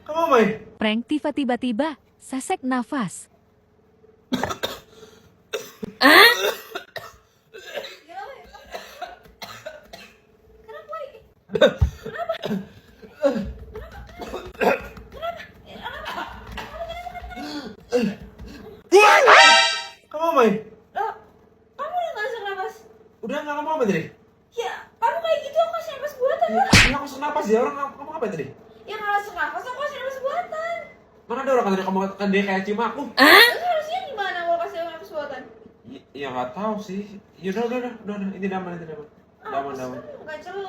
Kamu main? Prank tiba-tiba sesek nafas. Kamu main? Loh, kamu udah gak sesak napas? Udah nggak, kamu apa tadi? Ya, kamu kayak gitu aku kasih napas buatan lah. Nggak masuk napas ya orang, kamu apa tadi? Ya kalau sesak napas aku kasih napas buatan. Mana ada orang kata kamu kan dia kayak cium aku? Terus harusnya gimana kalau kasih napas buatan? Ya nggak tahu sih. Ya udah, ini daman. Daman. Bukan celup.